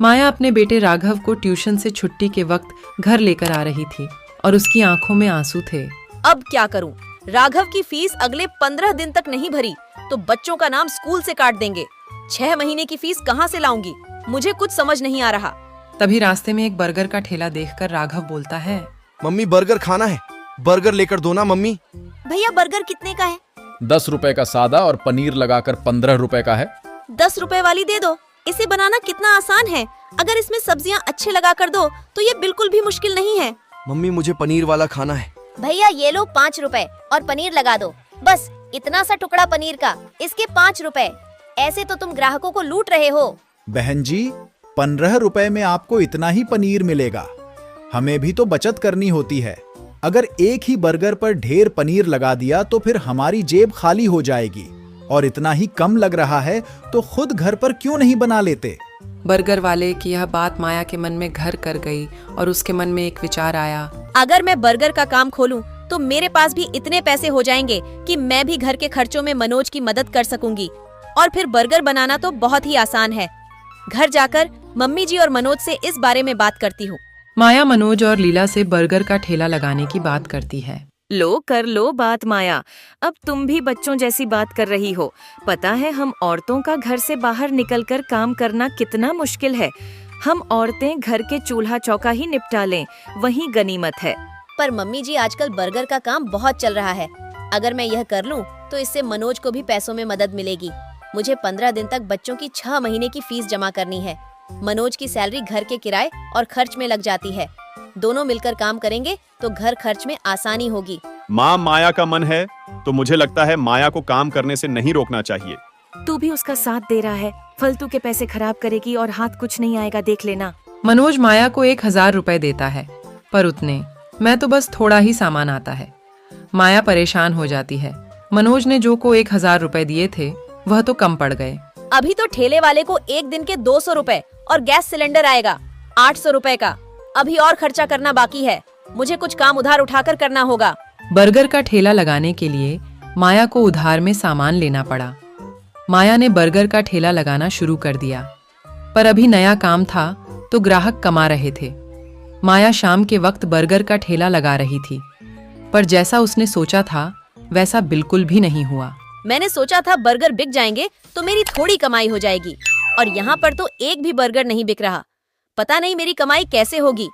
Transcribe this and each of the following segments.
माया अपने बेटे राघव को ट्यूशन से छुट्टी के वक्त घर लेकर आ रही थी और उसकी आंखों में आंसू थे। अब क्या करूं? राघव की फीस अगले 15 दिन तक नहीं भरी तो बच्चों का नाम स्कूल से काट देंगे। 6 महीने की फीस कहां से लाऊंगी? मुझे कुछ समझ नहीं आ रहा। तभी रास्ते में एक बर्गर का ठेला देखकर राघव बोलता है, मम्मी बर्गर खाना है, बर्गर लेकर दो ना मम्मी। भैया बर्गर कितने का है? 10 रुपए का सादा और पनीर लगाकर 15 रुपए का है। 10 रुपए वाली दे दो। इसे बनाना कितना आसान है। अगर इसमें सब्जियां अच्छे लगा कर दो तो ये बिल्कुल भी मुश्किल नहीं है। मम्मी मुझे पनीर वाला खाना है। भैया ये लो 5 रुपए और पनीर लगा दो। बस इतना सा टुकड़ा पनीर का, इसके 5 रुपए। ऐसे तो तुम ग्राहकों को लूट रहे हो। बहन जी, 15 रुपए में आपको इतना ही पनीर मिलेगा। हमें भी तो बचत करनी होती है। अगर एक ही बर्गर पर ढेर पनीर लगा दिया तो फिर हमारी जेब खाली हो जाएगी। और इतना ही कम लग रहा है तो खुद घर पर क्यों नहीं बना लेते? बर्गर वाले की यह बात माया के मन में घर कर गई और उसके मन में एक विचार आया। अगर मैं बर्गर का काम खोलूं तो मेरे पास भी इतने पैसे हो जाएंगे कि मैं भी घर के खर्चों में मनोज की मदद कर सकूंगी। और फिर बर्गर बनाना तो बहुत ही आसान है। घर जाकर मम्मी जी और मनोज से इस बारे में बात करती हूँ। माया मनोज और लीला से बर्गर का ठेला लगाने की बात करती है। लो कर लो बात माया, अब तुम भी बच्चों जैसी बात कर रही हो। पता है हम औरतों का घर से बाहर निकलकर काम करना कितना मुश्किल है। हम औरतें घर के चूल्हा चौका ही निपटा लें, वही गनीमत है। पर मम्मी जी आजकल बर्गर का काम बहुत चल रहा है। अगर मैं यह कर लूं तो इससे मनोज को भी पैसों में मदद मिलेगी। मुझे 15 दिन तक बच्चों की 6 महीने की फीस जमा करनी है। मनोज की सैलरी घर के किराए और खर्च में लग जाती है। दोनों मिलकर काम करेंगे तो घर खर्च में आसानी होगी। माँ माया का मन है तो मुझे लगता है माया को काम करने से नहीं रोकना चाहिए। तू भी उसका साथ दे रहा है, फालतू के पैसे खराब करेगी और हाथ कुछ नहीं आएगा, देख लेना। मनोज माया को 1000 रुपए देता है, पर उतने मैं तो बस थोड़ा ही सामान आता है। माया परेशान हो जाती है। मनोज ने जो को 1000 रुपए दिए थे वह तो कम पड़ गए। अभी तो ठेले वाले को एक दिन के 200 रुपए और गैस सिलेंडर आएगा 800 रुपए का। अभी और खर्चा करना बाकी है। मुझे कुछ काम उधार उठाकर करना होगा। बर्गर का ठेला लगाने के लिए माया को उधार में सामान लेना पड़ा। माया ने बर्गर का ठेला लगाना शुरू कर दिया, पर अभी नया काम था तो ग्राहक कमा रहे थे। माया शाम के वक्त बर्गर का ठेला लगा रही थी, पर जैसा उसने सोचा था वैसा बिल्कुल भी नहीं हुआ। मैंने सोचा था बर्गर बिक जाएंगे तो मेरी थोड़ी कमाई हो जाएगी, और यहाँ पर तो एक भी बर्गर नहीं बिक रहा। पता नहीं मेरी कमाई कैसे होगी।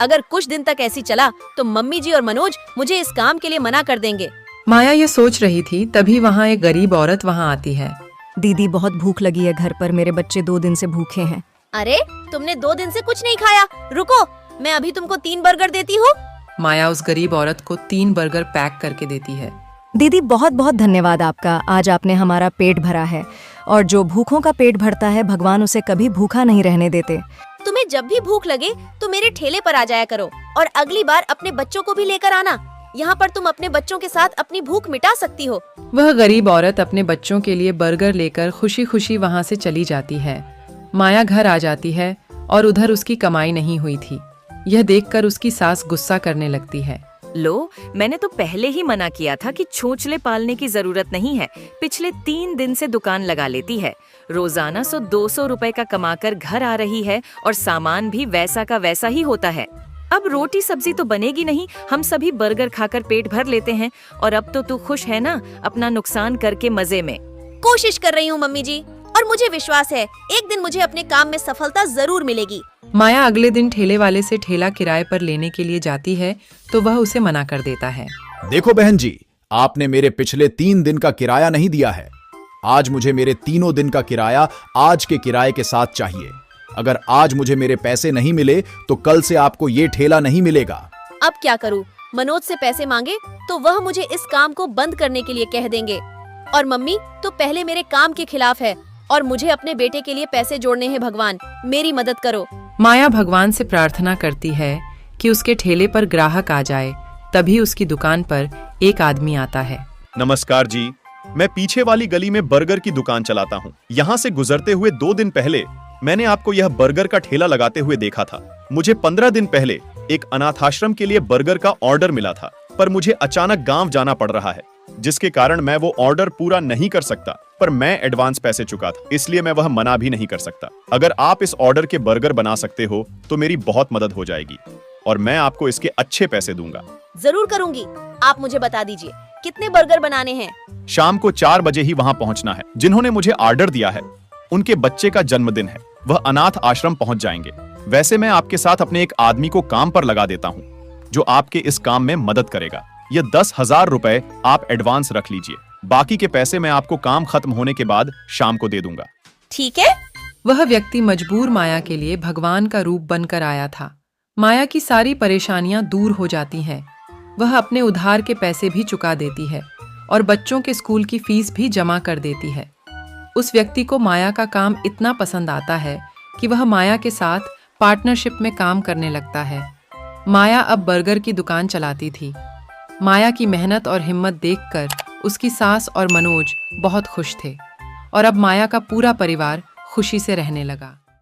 अगर कुछ दिन तक ऐसी चला तो मम्मी जी और मनोज मुझे इस काम के लिए मना कर देंगे। माया ये सोच रही थी, तभी वहाँ एक गरीब औरत वहाँ आती है। दीदी बहुत भूख लगी है घर पर, मेरे बच्चे 2 दिन से भूखे हैं। अरे तुमने 2 दिन से कुछ नहीं खाया, रुको मैं अभी तुमको 3 बर्गर देती हूँ। माया उस गरीब औरत को 3 बर्गर पैक करके देती है। दीदी बहुत बहुत धन्यवाद आपका, आज आपने हमारा पेट भरा है। और जो भूखों का पेट भरता है भगवान उसे कभी भूखा नहीं रहने देते। तुम्हें जब भी भूख लगे तो मेरे ठेले पर आ जाया करो, और अगली बार अपने बच्चों को भी लेकर आना। यहाँ पर तुम अपने बच्चों के साथ अपनी भूख मिटा सकती हो। वह गरीब औरत अपने बच्चों के लिए बर्गर लेकर खुशी खुशी वहाँ से चली जाती है। माया घर आ जाती है और उधर उसकी कमाई नहीं हुई थी। यह देखकर उसकी सास गुस्सा करने लगती है। लो, मैंने तो पहले ही मना किया था कि छोंचले पालने की जरूरत नहीं है। पिछले 3 दिन से दुकान लगा लेती है, रोजाना 100-200 रुपए का कमाकर घर आ रही है और सामान भी वैसा का वैसा ही होता है। अब रोटी सब्जी तो बनेगी नहीं, हम सभी बर्गर खाकर पेट भर लेते हैं। और अब तो तू खुश है ना, अपना नुकसान करके मजे में। कोशिश कर रही हूँ मम्मी जी, और मुझे विश्वास है एक दिन मुझे अपने काम में सफलता जरूर मिलेगी। माया अगले दिन ठेले वाले से ठेला किराए पर लेने के लिए जाती है तो वह उसे मना कर देता है। देखो बहन जी, आपने मेरे पिछले 3 दिन का किराया नहीं दिया है। आज मुझे मेरे 3 दिन का किराया आज के किराए के साथ चाहिए। अगर आज मुझे मेरे पैसे नहीं मिले तो कल से आपको ये ठेला नहीं मिलेगा। अब क्या करूँ? मनोज से पैसे मांगे तो वह मुझे इस काम को बंद करने के लिए कह देंगे, और मम्मी तो पहले मेरे काम के खिलाफ है, और मुझे अपने बेटे के लिए पैसे जोड़ने हैं। भगवान मेरी मदद करो। माया भगवान से प्रार्थना करती है कि उसके ठेले पर ग्राहक आ जाए। तभी उसकी दुकान पर एक आदमी आता है। नमस्कार जी, मैं पीछे वाली गली में बर्गर की दुकान चलाता हूँ। यहाँ से गुजरते हुए 2 दिन पहले मैंने आपको यह बर्गर का ठेला लगाते हुए देखा था। मुझे 15 दिन पहले एक अनाथाश्रम के लिए बर्गर का ऑर्डर मिला था, पर मुझे अचानक गांव जाना पड़ रहा है, जिसके कारण मैं वो ऑर्डर पूरा नहीं कर सकता। पर मैं एडवांस पैसे चुका था, इसलिए मैं वह मना भी नहीं कर सकता। अगर आप इस ऑर्डर के बर्गर बना सकते हो तो मेरी बहुत मदद हो जाएगी और मैं आपको इसके अच्छे पैसे दूंगा। जरूर करूंगी। आप मुझे बता दीजिए कितने बर्गर बनाने हैं। शाम को 4 बजे ही वहां पहुंचना है। जिन्होंने मुझे ऑर्डर दिया है उनके बच्चे का जन्मदिन है, वह अनाथ आश्रम पहुंच जाएंगे। वैसे मैं आपके साथ अपने एक आदमी को काम पर लगा देता हूं जो आपके इस काम में मदद करेगा। यह 10,000 रुपए आप एडवांस रख लीजिए, बाकी के पैसे मैं आपको काम खत्म होने के बाद शाम को दे दूंगा। ठीक है। वह व्यक्ति मजबूर माया के लिए भगवान का रूप बनकर आया था। माया की सारी परेशानियां दूर हो जाती हैं। वह अपने उधार के पैसे भी चुका देती है और बच्चों के स्कूल की फीस भी जमा कर देती है। उस व्यक्ति को माया का काम इतना पसंद आता है कि वह माया के साथ पार्टनरशिप में काम करने लगता है। माया अब बर्गर की दुकान चलाती थी। माया की मेहनत और हिम्मत देखकर उसकी सास और मनोज बहुत खुश थे और अब माया का पूरा परिवार खुशी से रहने लगा।